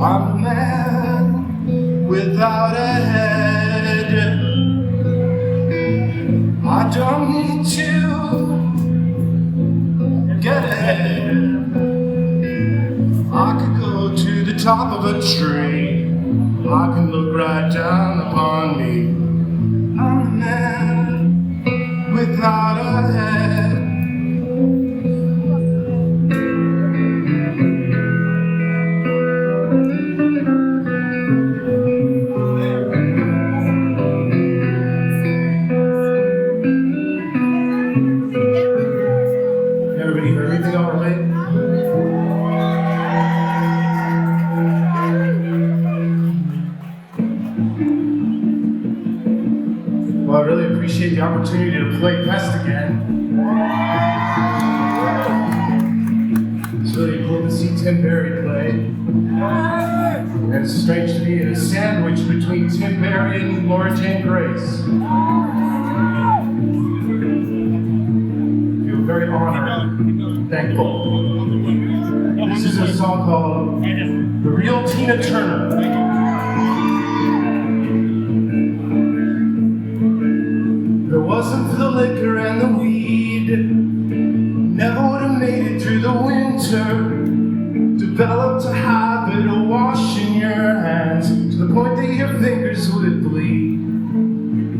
I'm a man without a head. I don't need to get ahead. I could go to the top of a tree. I can look right down upon me. I'm a man without a head. Well, I really appreciate the opportunity to play Pest again. It's really cool to see Tim Berry play. And it's strange to be in a sandwich between Tim Berry and Laura Jane Grace. I feel very honored and thankful. This is a song called The Real Tina Turner. If it wasn't for the liquor and the weed, never would have made it through the winter. Developed a habit of washing your hands to the point that your fingers would bleed.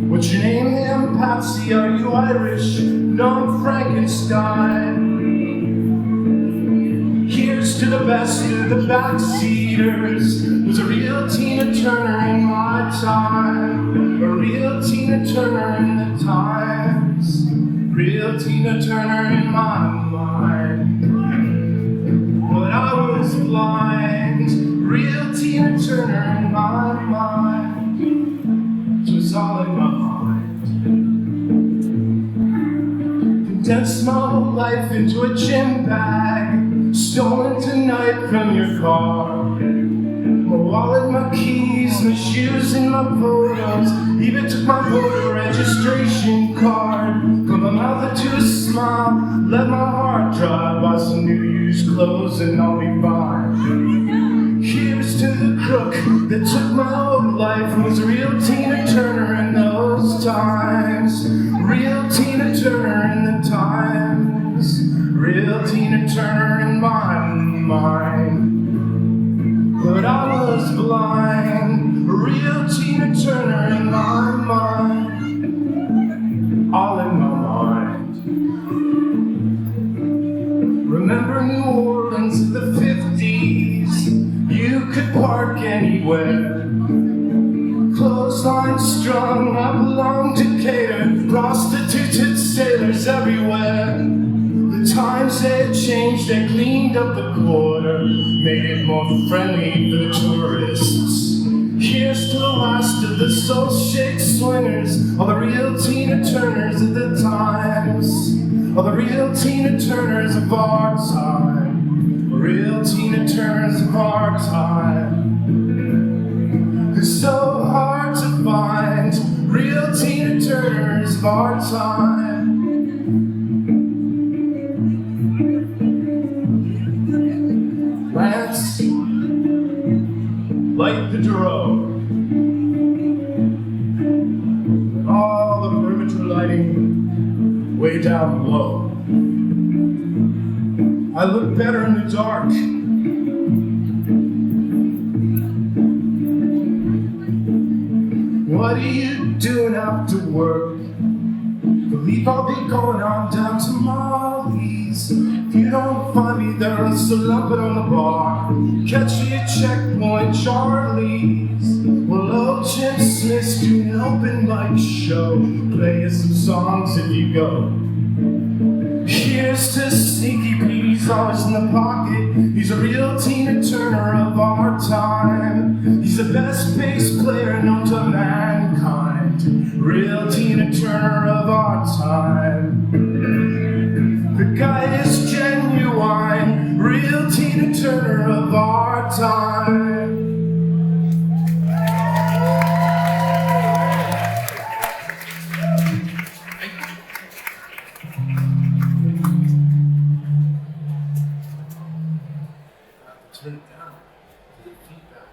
What's your name, Ham Patsy? Are you Irish? No, I'm Frankenstein. Here's to the best of the backseaters. There's a real Tina Turner in my time. A real Tina Turner in the times. Real Tina Turner in my mind. But I was blind. Real Tina Turner in my mind. It was all in my mind. Condensed my whole life into a gym bag. Stolen tonight from your car. My wallet, my keys, my shoes and my photos. Even took my voter registration card. Put my mouth into a smile. Let my heart dry. Buy some new used clothes and I'll be fine. Here's to the crook that took my whole life. Was a real Tina Turner in those times. Real Tina Turner in the times. Real Tina Turner in my mind. But I was blind. Real Tina Turner in my mind. All in my mind. Remember New Orleans of the 50s. You could park anywhere. Clothesline strung, I belonged to cater. Prostituted sailors everywhere. The times had changed, they cleaned up the quarter, made it more friendly for the tourists. Here's to the last of the soul shake swingers, all the real Tina Turners of the times, all the real Tina Turners of our time, real Tina Turners of our time. It's so hard to find real Tina Turners of our time. Lance, light the drone. All the perimeter lighting way down low. I look better in the dark. What are you doing after work? Believe I'll be going on down to Molly's. If you don't find me there, I'll slump it on the bar. Catch me at Checkpoint Charlie's. Well, old Jim Smith's doing an open mic show. Play you some songs if you go. Here's to Sneaky Pete, he's always in the pocket. He's a real Tina Turner of our time. He's the best bass player known to mankind. Real Tina Turner of our time. The guy is genuine. Real Tina Turner of our time. Turn it down to the feedback.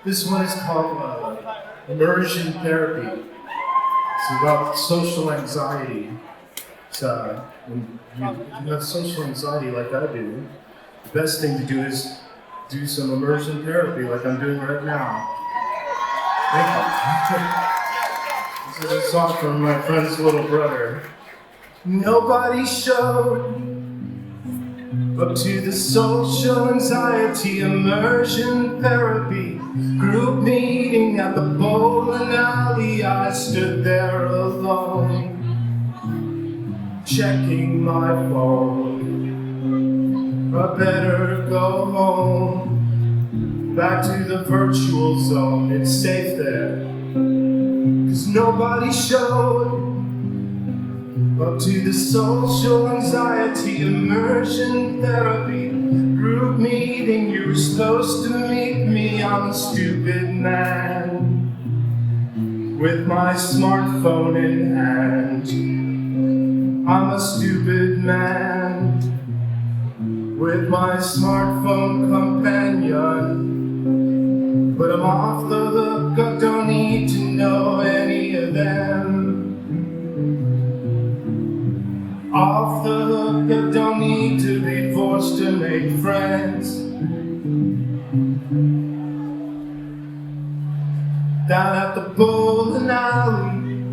This one is called immersion therapy. It's about social anxiety. It's, when you have social anxiety like I do, the best thing to do is do some immersion therapy like I'm doing right now. Thank you. This is a song from my friend's little brother. Nobody showed up to the social anxiety immersion therapy group meeting at the bowling alley. I stood there alone, checking my phone. I better go home, back to the virtual zone. It's safe there, 'cause nobody showed up to the social anxiety immersion therapy group meeting. You were supposed to meet me. I'm a stupid man with my smartphone in hand. I'm a stupid man with my smartphone companion. But I'm off the hook, I don't need to know any of them. Off the hook, I don't need to be forced to make friends. Down at the bowling alley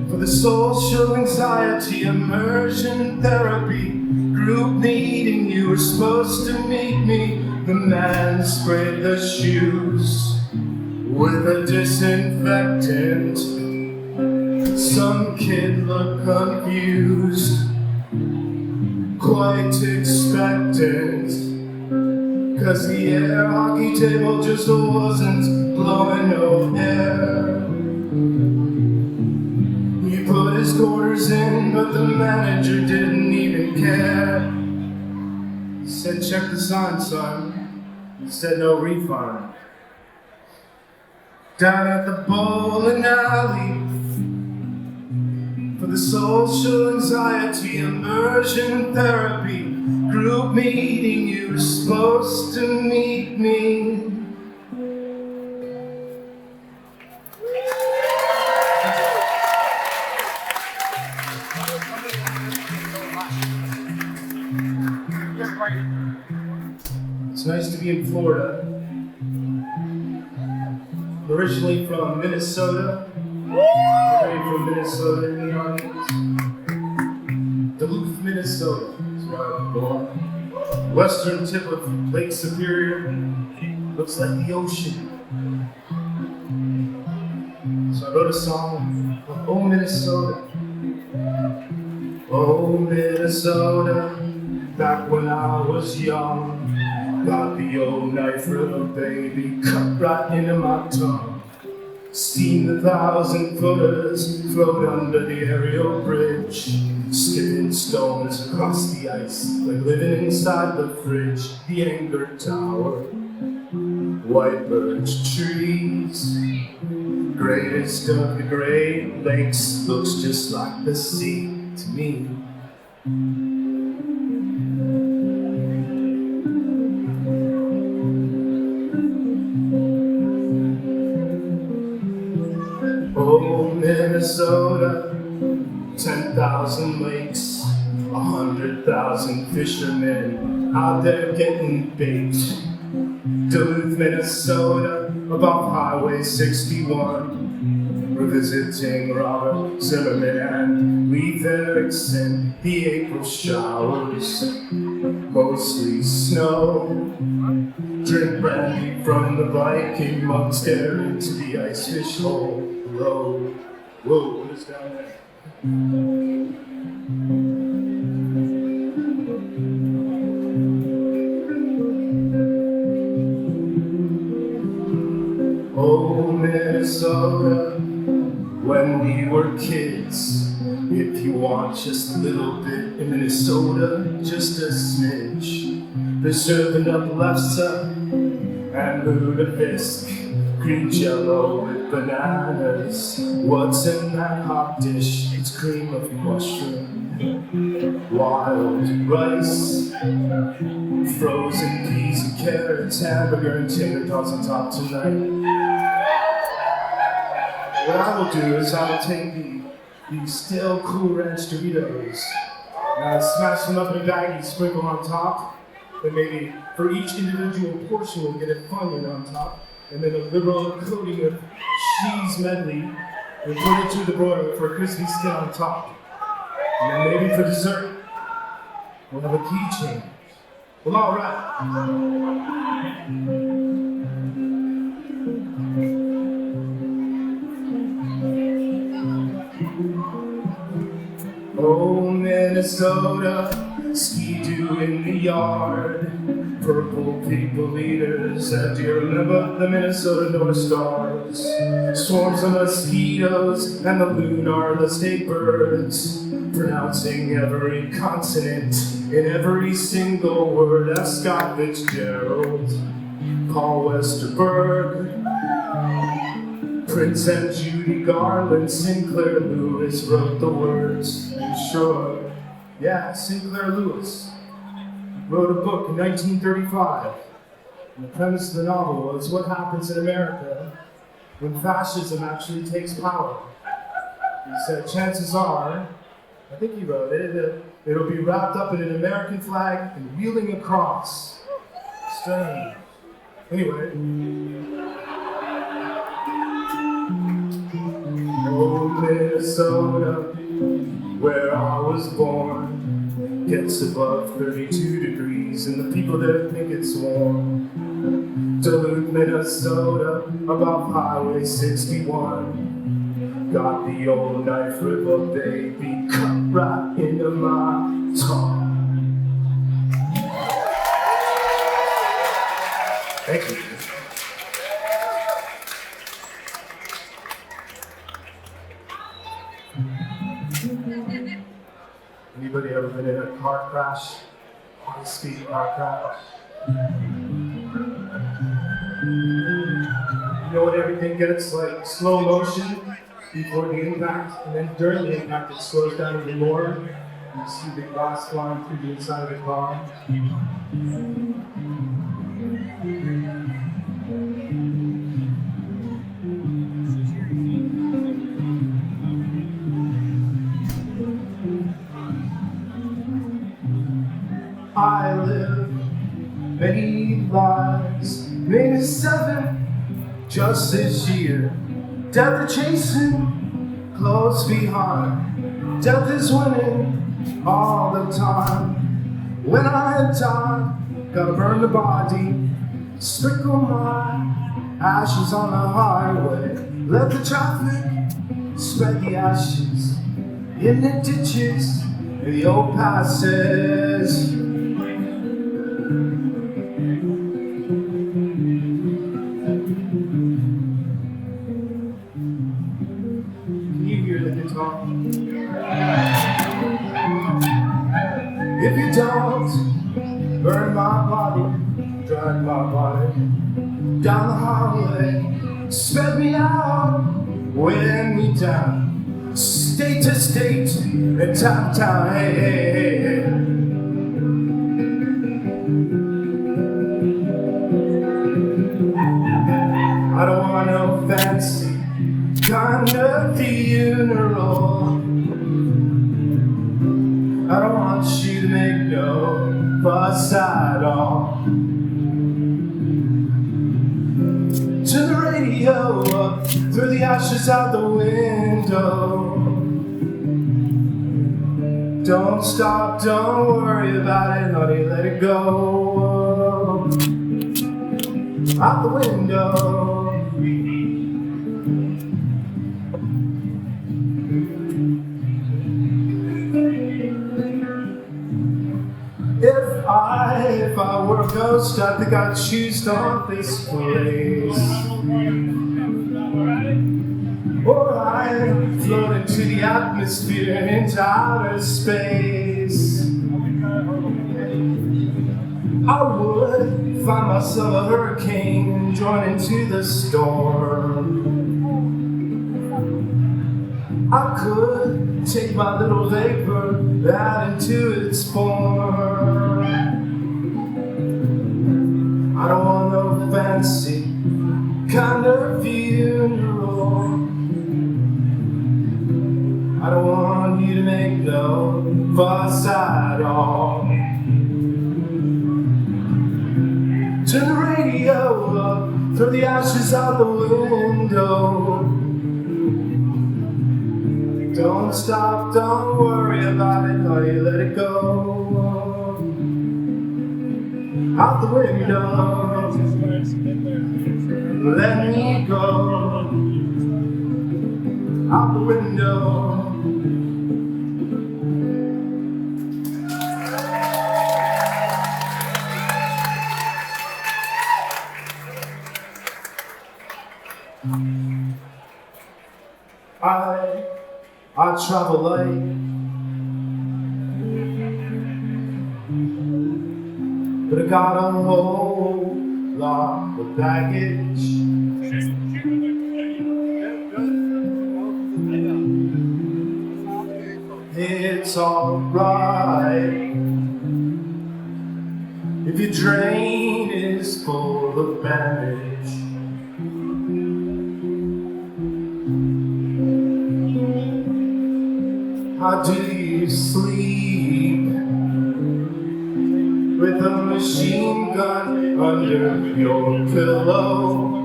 for the social anxiety immersion therapy group meeting. You were supposed to meet me. The man sprayed the shoes with a disinfectant. Some kid looked confused, quite expectant, 'cause the air hockey table just wasn't blowing no air. He put his quarters in, but the manager didn't even care. He said, "Check the sign, son." He said, "No refund." Down at the bowling alley for the social anxiety immersion therapy group meeting. You were supposed to meet me. You're great. It's nice to be in Florida. I'm originally from Minnesota. Anybody from Minnesota in the audience? Duluth, Minnesota is where I was born. Western tip of Lake Superior. Looks like the ocean. So I wrote a song called Oh Minnesota. Oh Minnesota, back when I was young. Got the old knife river, baby, cut right into my tongue. Seen the 1,000-footers float under the aerial bridge, skipping stones across the ice, like living inside the fridge. The Anchor Tower, white birch trees, greatest of the Great Lakes, looks just like the sea to me. Oh, Minnesota, 10,000 lakes, 100,000 fishermen out there getting bait. Duluth, Minnesota, above Highway 61. We're visiting Robert Zimmerman and Leif Erikson. The April showers, mostly snow. Drink brandy from the Viking mug, stare into the ice fish hole below. Whoa, what is down there? Oh, Minnesota, when we were kids. If you want just a little bit in Minnesota, just a smidge. They're serving up lefse and lutefisk, green jello with bananas. What's in that hot dish? It's cream of mushroom, wild rice, frozen peas and carrots, hamburger and tater tots on top tonight. What I will do is I will take these stale Cool Ranch Doritos and I'll smash them up in a baggie, sprinkle on top. But maybe for each individual portion we'll get a Funyun on top, and then a liberal coating of cheese medley, and put it through the broiler for a crispy skin on top. And then maybe for dessert, we'll have a key change. Well, all right. Oh, Minnesota, ski-doo in the yard, purple people eaters, and do you remember the Minnesota North Stars? Swarms of mosquitoes and the lunar state birds, pronouncing every consonant in every single word. F. Scott Fitzgerald, Paul Westerberg, Prince and Judy Garland, Sinclair Lewis wrote the words. Sure, yeah, Sinclair Lewis wrote a book in 1935. And the premise of the novel was what happens in America when fascism actually takes power. He said, chances are, I think he wrote it, that it'll be wrapped up in an American flag and wheeling a cross. Strange. Anyway. Oh, Minnesota, where I was born, gets above 32 degrees and the people there think it's warm. Duluth, Minnesota, above Highway 61. Got the old knife river, baby, cut right into my tongue. Thank you. Anybody ever been in a car crash? High-speed car crash? You know when everything gets like slow motion before the impact, and then during the impact it slows down even more. You see the glass flying through the inside of the car. I lived many he lies. Maybe 7, just this year. Death is chasing, close behind. Death is winning all the time. When I die, gotta burn the body. Sprinkle my ashes on the highway. Let the traffic spread the ashes in the ditches and the old passes. Can you hear the guitar? If you don't burn my body, drag my body down the highway, spread me out, weigh me down, state to state, and town to town, hey, hey, hey, hey. I don't want no fancy kind of funeral. I don't want you to make no fuss at all. Turn the radio up, throw the ashes out the window. Don't stop, don't worry about it, honey, let it go. Out the window. If I were a ghost, I think I'd choose to haunt this place. Or I'd float into the atmosphere and into outer space. I would find myself a hurricane and join into the storm. I could take my little vapor out into its form. I don't want no fancy kind of funeral. I don't want you to make no fuss at all. Turn the radio up, throw the ashes out the window. Don't stop, don't worry about it, honey, let it go. Out the window, let me go. Out the window. I travel light, but I got a whole lot of baggage. It's alright if your drain is full of baggage. How do you sleep with a machine gun under your pillow?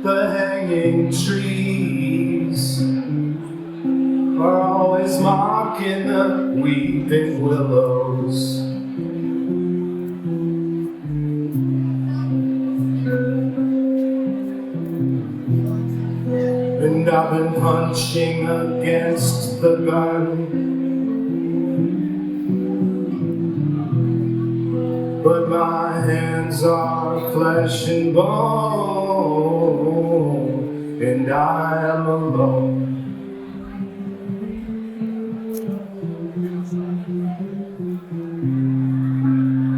The hanging trees are always mocking the weeping willows. And I've been punching against the gun, but my hands are flesh and bone, and I am alone.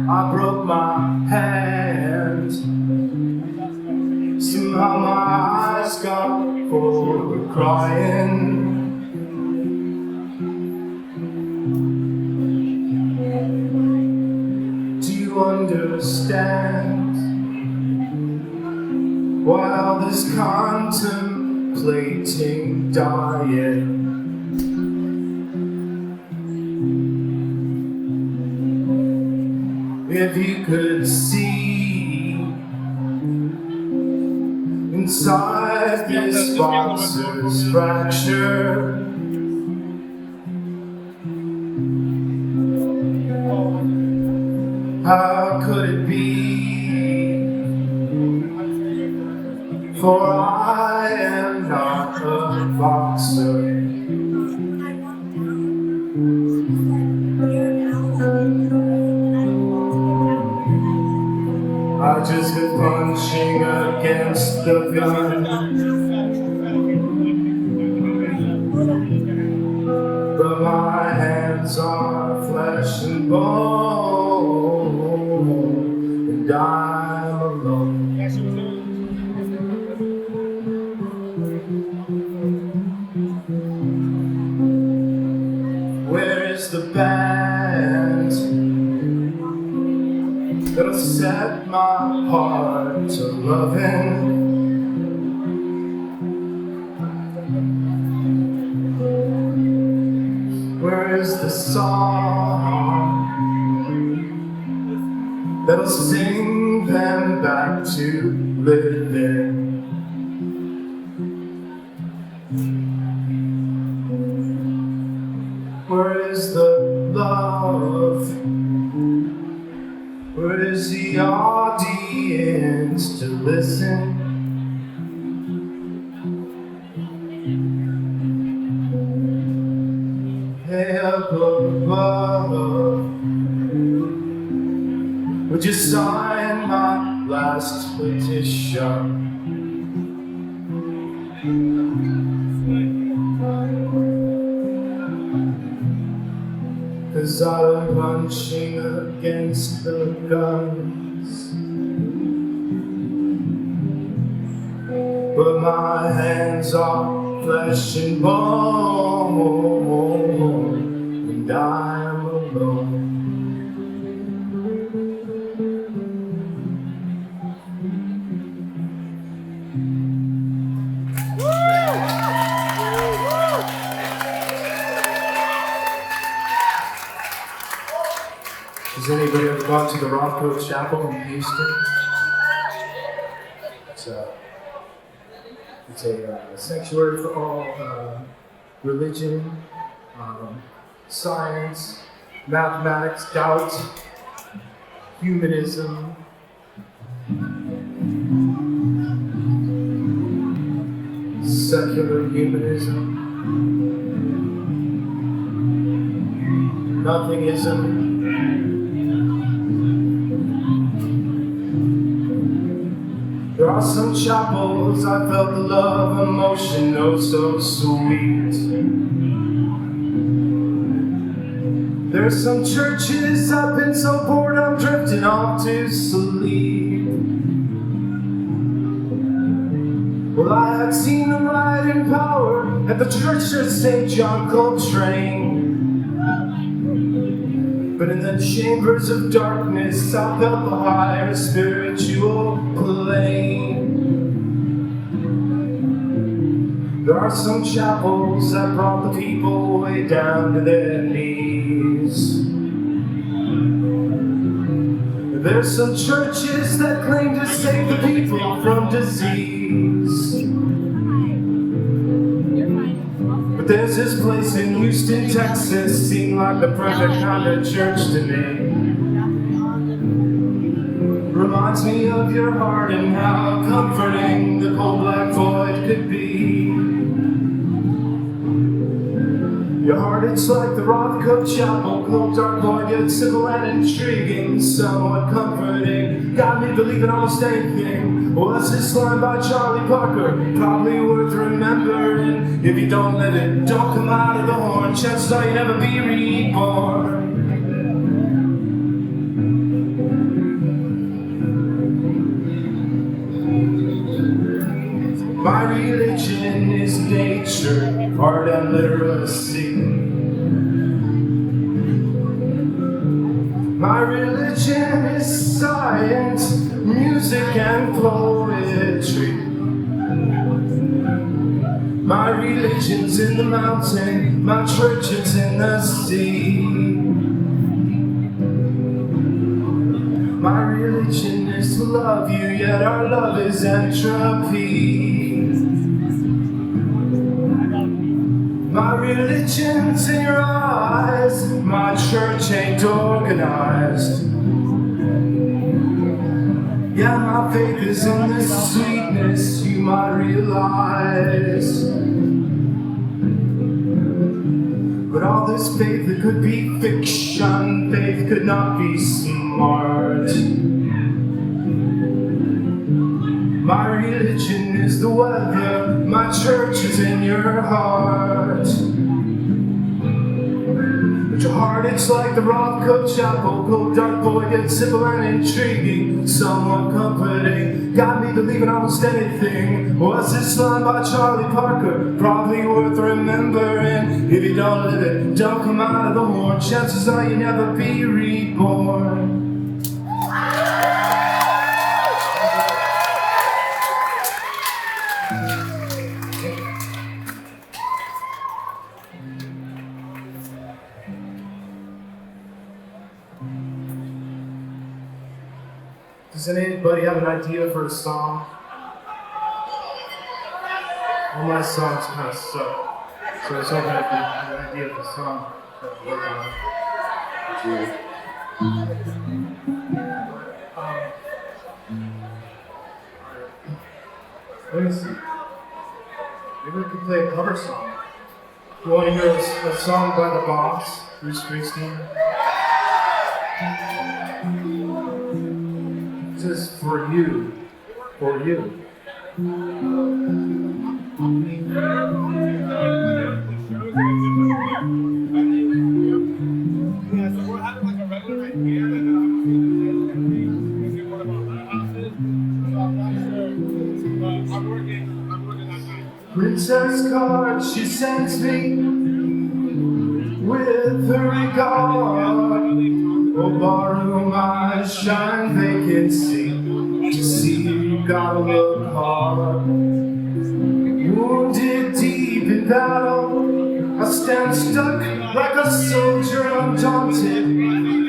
I broke my hand, somehow my eyes got full of crying. Do you understand why all this contemplating dying? if you could see inside this boxer's fracture. How could it be? For I am not a boxer. I just been punching against the gun, but my hands are flesh and bone, and I'm alone. Where is the band that'll set my heart to loving? Where is the song that'll sing them back to living? Where is the love? Where is the audience to listen? Hey, up above, would you sign my last petition? 'Cause I'm punching against the guns, but my hands are flesh and bone, and I'm alone. Has anybody ever gone to the Rothko Chapel in Houston? It's a sanctuary for all religion, science, mathematics, doubt, humanism, secular humanism, nothingism. There are some chapels I felt the love emotion, oh so sweet. There's some churches I've been so bored I'm drifting off to sleep. Well, I had seen them ride in power at the church of St. John Coltrane, but in the chambers of darkness I felt the higher spiritual plane. There are some chapels that brought the people way down to their knees. There's some churches that claim to save the people from disease. But there's this place in Houston, Texas, seemed like the perfect kind of church to me. Reminds me of your heart and how comforting the cold black void could be. Your heart, it's like the Rothko Chapel, cold dark void, yet simple and intriguing, somewhat comforting. Got me believing almost anything. What's this line by Charlie Parker? Probably worth remembering. If you don't live it, don't come out of the horn. Chances are you'll never be reborn. My religion is nature, art and literacy. My religion is science, music and poetry. My religion's in the mountain, my church is in the sea. religion is to love you, yet our love is entropy. My religion's in your eyes, my church ain't organized. Yeah, my faith is in the sweetness you might realize. But all this faith, it could be fiction. Faith could not be smart. My religion is the weather, my church is in your heart. But your heart, it's like the Rothko Chapel, cold, dark, void, yet simple and intriguing, somewhat comforting. Got me believing almost anything. Was this line by Charlie Parker? Probably worth remembering. If you don't live it, don't come out of the horn. Chances are you never be reborn. Does anybody have an idea for a song? All my songs kind of suck, so I was hoping I'd have an idea for a song that I'd work on. Let me see. Maybe we could play a cover song. You want to hear a song by the Boss, Bruce Springsteen? This is for you. For you. Princess card she sends me with her regard. Oh, borrow my shine vacancy to see you gotta look hard. Wounded deep in battle, I stand stuck like a soldier undaunted.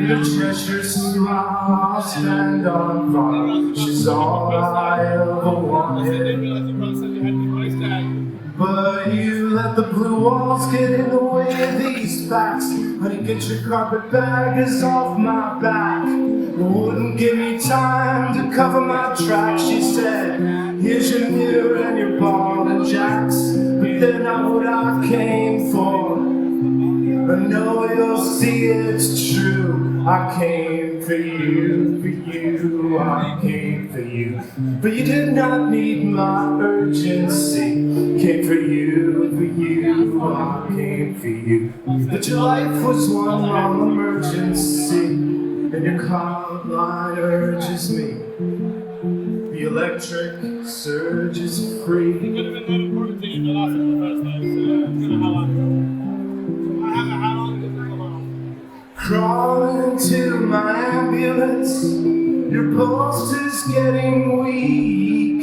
The treasure's smile, I'll stand on fire. She's all I ever wanted. But you let the blue walls get in the way of these facts. Honey, get your carpetbaggers off my back. Wouldn't give me time to cover my tracks. She said, here's your mirror and your ball and jacks. But they're not what I came for. I know you'll see it's true. I came for you, I came for you. But you did not need my urgency. Came for you, I came for you. But your life was one long emergency, and your cloud line urges me. The electric surge is free. Crawling into my ambulance, your pulse is getting weak.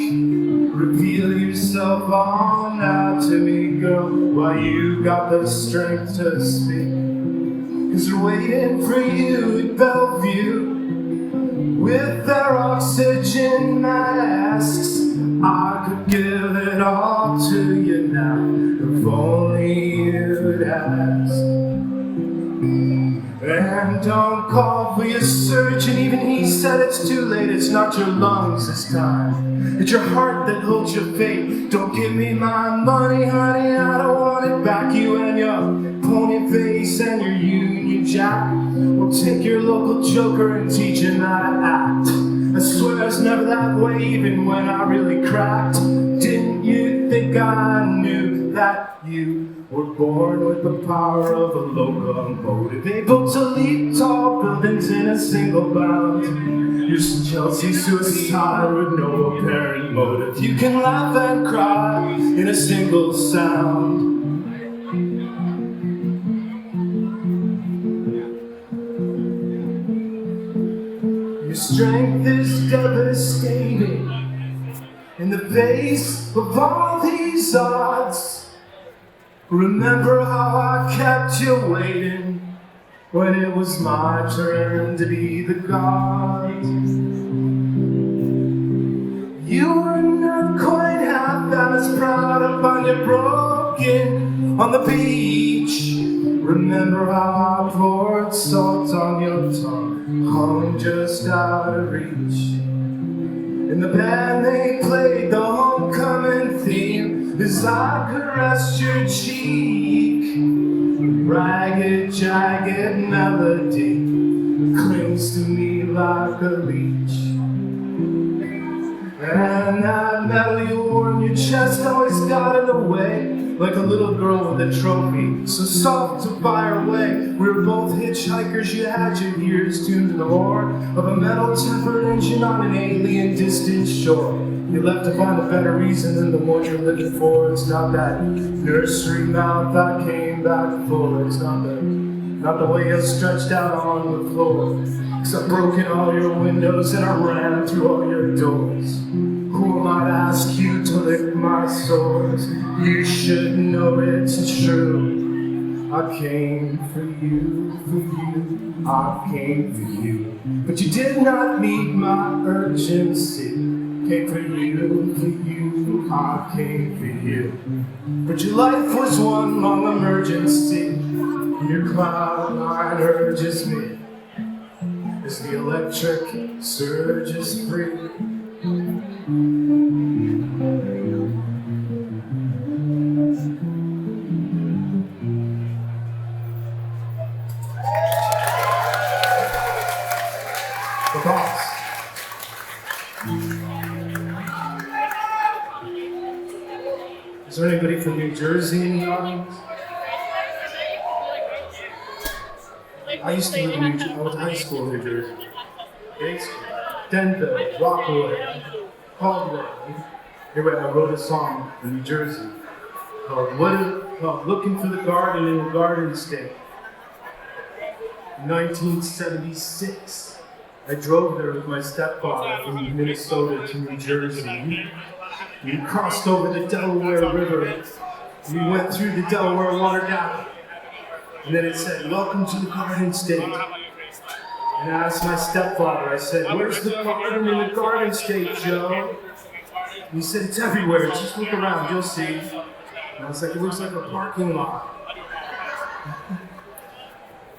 Reveal yourself on out to me, girl, while you got the strength to speak. 'Cause they're waiting for you at Bellevue with their oxygen masks. I could give it all to you now, if only you'd ask. And don't call for your surgeon, even he said it's too late. It's not your lungs this time, it's your heart that holds your fate. Don't give me my money, honey, I don't want it back. You and your pony face and your Union Jack. We'll take your local joker and teach him how to act. I swear it's never that way, even when I really cracked. Didn't you think I knew that you were born with the power of a locomotive, able to leap tall buildings in a single bound? You're Chelsea suicide with no apparent motive. You can laugh and cry in a single sound. Your strength is devastating in the face of all these odds. Remember how I kept you waiting when it was my turn to be the god. You were not quite half as proud up on your broken on the beach. Remember how I poured salt on your tongue, hung just out of reach. In the band they played the homecoming theme as I caressed your cheek. Ragged, jagged melody clings to me like a leech. And that medal you wore on your chest always got in the way, like a little girl with a trophy, so soft to fire away. We were both hitchhikers, you had your ears tuned to the roar of a metal-tempered engine on an alien distant shore. You left to find a better reason than the one you're looking for. It's not that nursery mouth I came back for. It's not the way you're stretched out on the floor. 'Cause I've broken all your windows and I ran through all your doors. Who am I to ask you to lick my sores? You should know it's true. I came for you, I came for you. But you did not meet my urgency. Came for you, I came for you. But your life was one long emergency. Your cloud nine urges me as the electric surges free. The boss. Is there anybody from New Jersey in the audience? I used to live in New Jersey. I went to high school in New Jersey. Denver, Rockaway, Caldwell. Anyway, I wrote a song for New Jersey called Looking for the Garden in the Garden State. In 1976, I drove there with my stepfather from Minnesota to New Jersey. We crossed over the Delaware River. We went through the Delaware Water Gap. And then it said, "Welcome to the Garden State." And I asked my stepfather, I said, "Where's the garden in the Garden State, Joe?" And he said, "It's everywhere. Just look around, you'll see." And I was like, "It looks like a parking lot."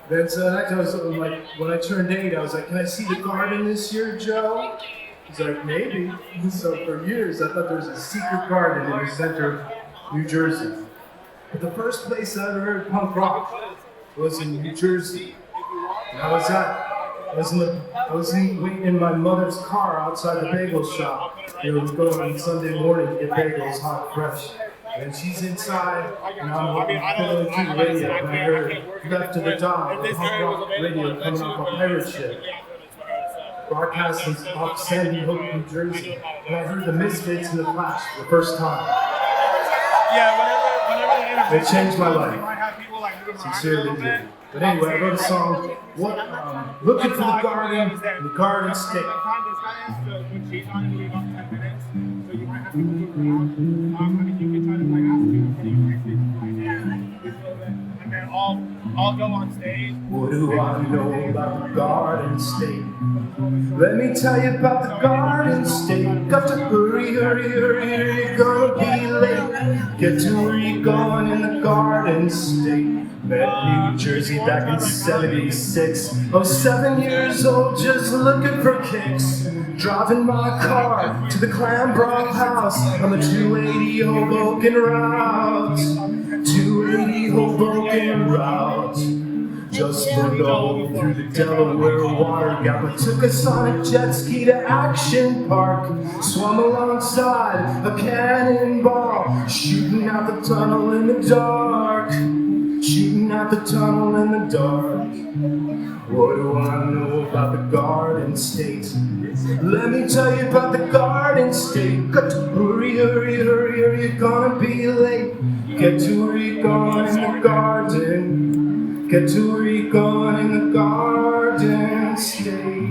Then so I was like, when I turned 8, I was like, "Can I see the garden this year, Joe?" He's like, "Maybe." So for years, I thought there was a secret garden in the center of New Jersey. But the first place I ever heard punk rock was in New Jersey. And I was waiting in my mother's car outside the bagel shop. We would go on Sunday morning to get bagels hot, fresh. And she's inside, and I'm fiddling through the radio, and I heard Left to the Dawn, the punk rock radio coming off a pirate ship, broadcasting off Sandy Hook, New Jersey. And I heard the Misfits and the Clash for the first time. They changed my life. Sincerely did. But anyway, I wrote a song, Looking for the Garden in the Garden State. I'll go on stage. What do I know about the Garden State? Let me tell you about the Garden State. Got to hurry, hurry, hurry, you're gonna be late. Get to where you're going in the Garden State. Met New Jersey back in '76. I was 7 years old, just looking for kicks. Driving my car to the clam broth house on the 280 Hoboken route. 280 Hoboken route. Just moved all through the Delaware Water Gap. I took a sonic jet ski to Action Park. Swam alongside a cannonball, shooting out the tunnel in the dark. Shooting out the tunnel in the dark. What do I know about the Garden State? Let me tell you about the Garden State. Got to hurry, hurry, hurry, or you're gonna be late. Get to where you're going in the garden. Get to where you're going in the Garden State.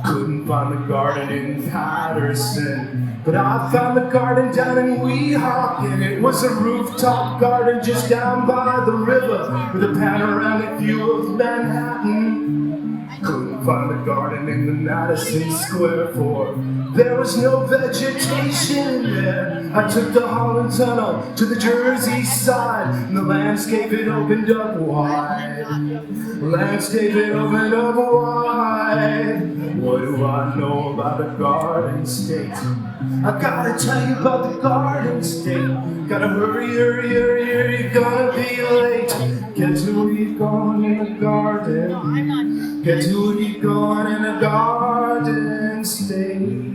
Couldn't find the garden in Patterson. But I found the garden down in Weehawken. It was a rooftop garden just down by the river with a panoramic view of Manhattan. Couldn't find the garden in the Madison Square for there was no vegetation there. I took the Holland Tunnel to the Jersey side, and the landscape it opened up wide. Landscape it opened up wide. What do I know about the Garden State? I gotta tell you about the Garden State. Gotta hurry, hurry, hurry, hurry, you're gonna be late. Get to where you're going in the garden. Get to where you're going in the Garden State.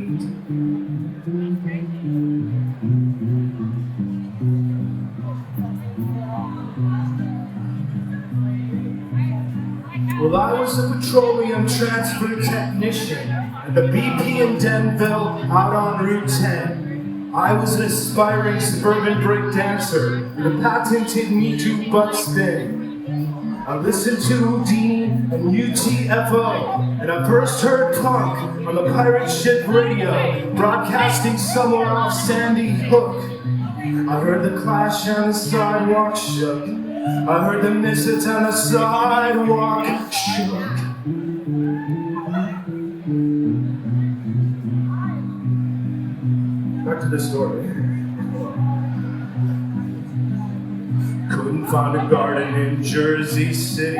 Well, I was a petroleum transfer technician at the BP in Denville out on Route 10. I was an aspiring suburban break dancer with a patented Me Too butt spin. I listened to Houdini and UTFO, and I first heard punk on the pirate ship radio, broadcasting somewhere off Sandy Hook. I heard the Clash on the sidewalk shook. I heard the Misfits on the sidewalk shook. Back to the story. Couldn't find a garden in Jersey City.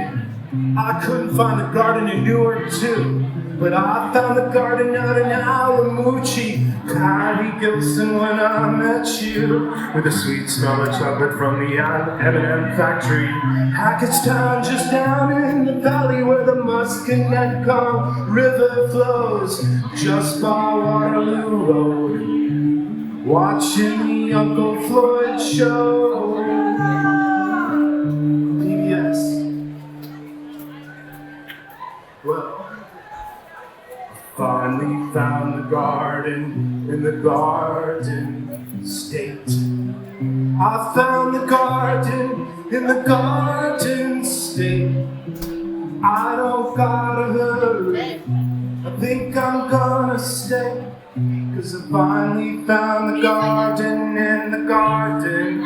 I couldn't find a garden in Newark too. But I found the garden out in Alamucci. Patty Gilson when I met you, with the sweet smell of chocolate from the M&M factory. Hackettstown just down in the valley where the Musconetcong River flows, just by Waterloo Road, watching the Uncle Floyd show. PBS. Well, finally found the garden in the Garden State. I found the garden in the Garden State. I don't gotta hurry, I think I'm gonna stay, 'cause I finally found the garden in the garden.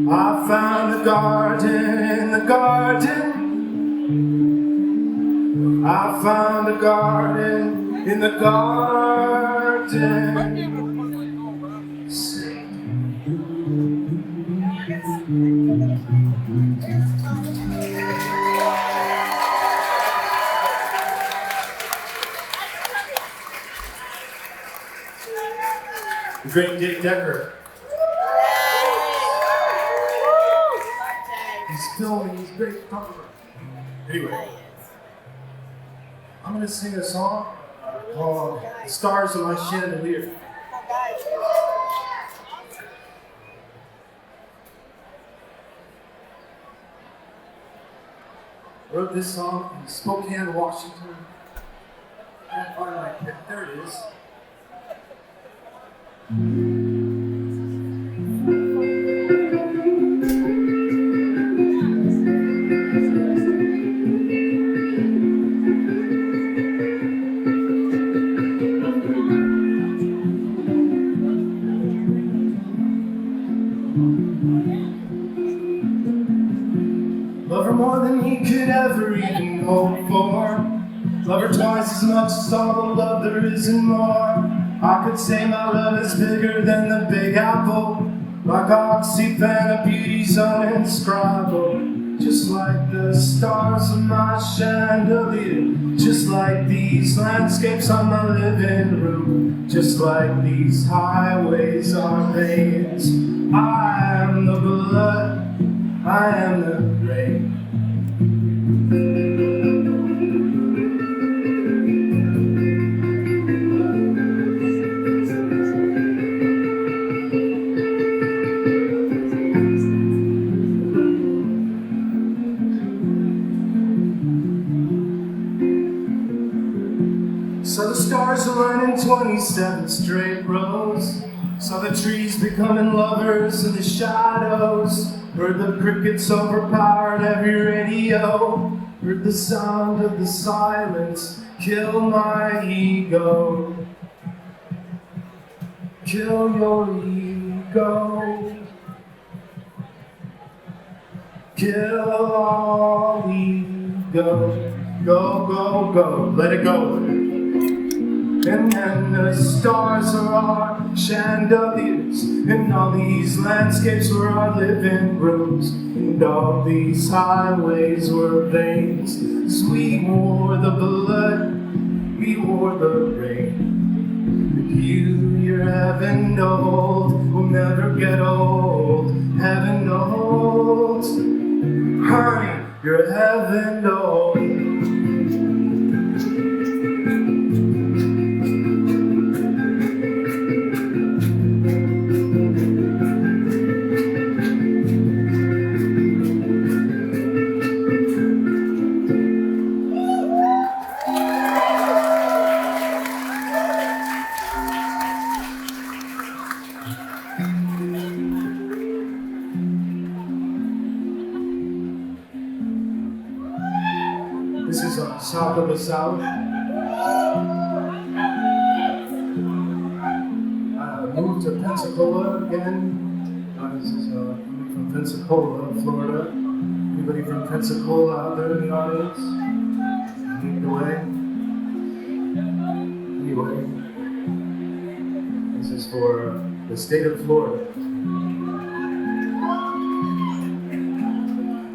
I found the garden in the garden. I found a garden in the Garden State. The great Dick Decker. He's filming, he's great. Anyway. I'm going to sing a song called The Stars of My Chandelier. I wrote this song in Spokane, Washington. I can't find my pen. There it is. Love her more than he could ever even hope for. Love her twice as much as all the love there is and more. I could say my love is bigger than the Big Apple, like oxypan, a beauty's uninscribable. Just like the stars of my chandelier, just like these landscapes on my living room, just like these highways on veins. I am the blood, I am the rain. So the stars align in 27 straight rows. Saw the trees becoming lovers in the shadows. Heard the crickets overpowered every radio. Heard the sound of the silence kill my ego. kill your ego. Kill all ego. Go, go, go, let it go. And then the stars are our chandeliers, and all these landscapes were our living rooms, and all these highways were veins, as we wore the blood, we wore the rain. And you're heaven to hold, will never get old, heaven to hold. Honey, you're heaven to hold. This is South of the South. I moved to Pensacola again. This is coming from Pensacola, Florida. Anybody from Pensacola out there in the audience? Lead the way. Anyway, this is for the state of Florida.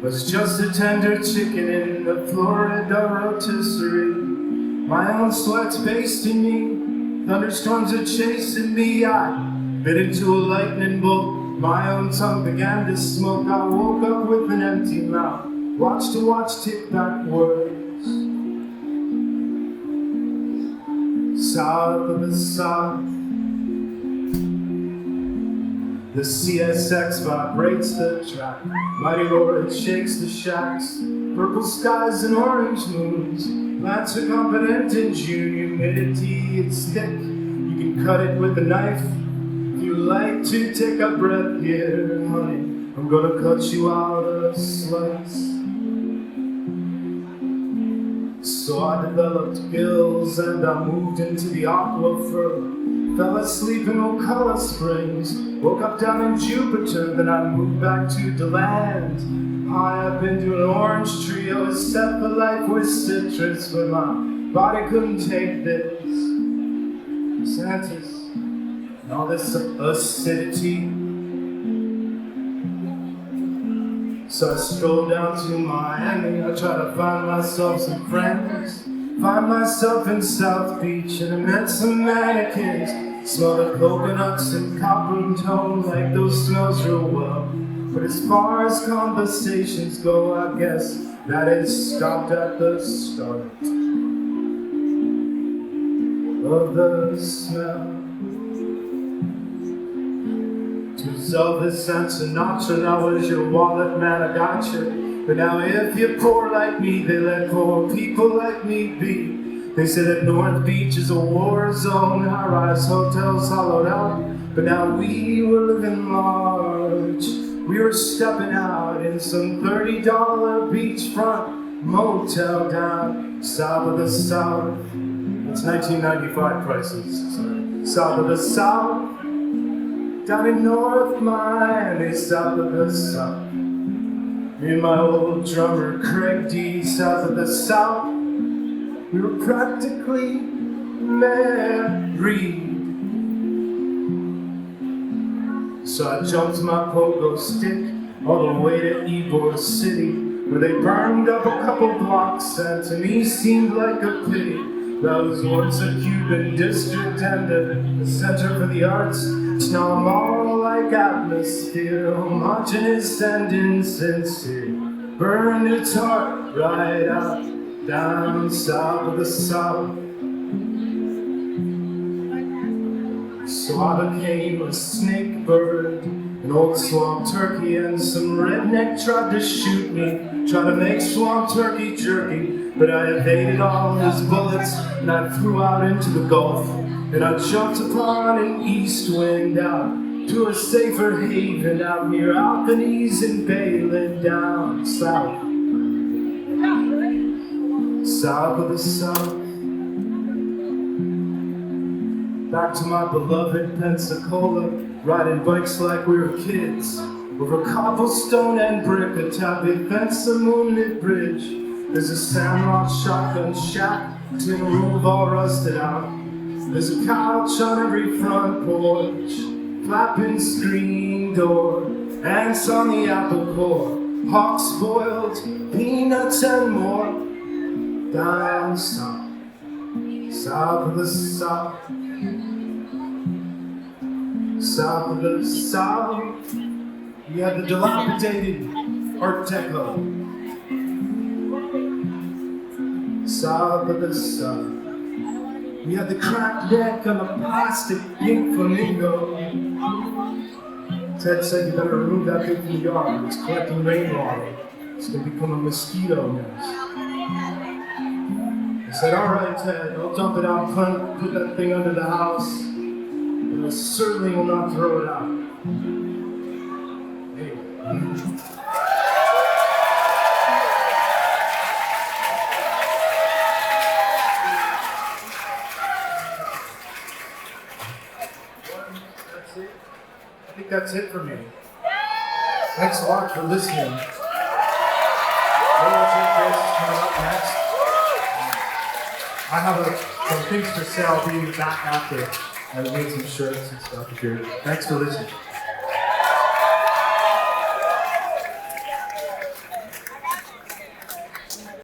Was just a tender chicken in the Florida rotisserie. My own sweat's basting me, thunderstorms are chasing me. I bit into a lightning bolt, my own tongue began to smoke. I woke up with an empty mouth, watch tick backwards. South of the South, the CSX vibrates the track. Mighty roar, it shakes the shacks. Purple skies and orange moons. Plants are competent in June. Humidity, it's thick. You can cut it with a knife. If you like to take a breath here, honey, I'm gonna cut you out a slice. So I developed gills and I moved into the aquifer. Fell asleep in Ocala Springs, woke up down in Jupiter, then I moved back to DeLand. High up into an orange tree, I was set for life with citrus, but my body couldn't take this Santis and all this acidity. So I strolled down to Miami, I tried to find myself some friends. Find myself in South Beach and I met some mannequins. Smell the coconuts and copper and tone, like those smells real well. But as far as conversations go, I guess that it stopped at the start of the smell. To Elvis and Sinatra, that was your wallet, man, I got you. But now if you're poor like me, they let poor people like me be. They say that North Beach is a war zone, high-rise hotels hollowed out. But now we were living large. We were stepping out in some $30 beachfront motel down south of the South. It's 1995 prices. Sorry. South of the South. Down in North Miami, south of the South. Me and my old drummer Craig D, south of the South. We were practically married. So I jumped my pogo stick all the way to Ybor City, where they burned up a couple blocks, and to me seemed like a pity. That was once a Cuban district and a center for the arts. Now I'm all like atmosphere, homogeneous and insincere. Burned its heart right out, down south of the South. So I became a snake bird, an old swamp turkey, and some redneck tried to shoot me, tried to make swamp turkey jerky, but I evaded all his bullets, and I flew out into the Gulf, and I jumped upon an east wind out to a safer haven out near Albanese and Bayland down south, south of the South. Back to my beloved Pensacola, riding bikes like we were kids. Over cobblestone and brick, a tabby fence, a moonlit bridge. There's a sandlot shotgun shack, tin roof all rusted out. There's a couch on every front porch, flapping screen door, ants on the apple core, hawks boiled, peanuts and more. Down south, south of the south, south of the south, we had the dilapidated Art Deco. South of the south, we had the cracked neck on the plastic pink flamingo. Ted said you better remove that thing from the yard. It's collecting rainwater. It's going to become a mosquito nest. I said, all right, Ted, I'll dump it out front, put that thing under the house, and I certainly will not throw it out. Hey. That's it. I think that's it for me. Thanks a lot for listening. Coming up next. I have some things for sale. I'll be back after. I made some shirts and stuff here. Thanks for listening.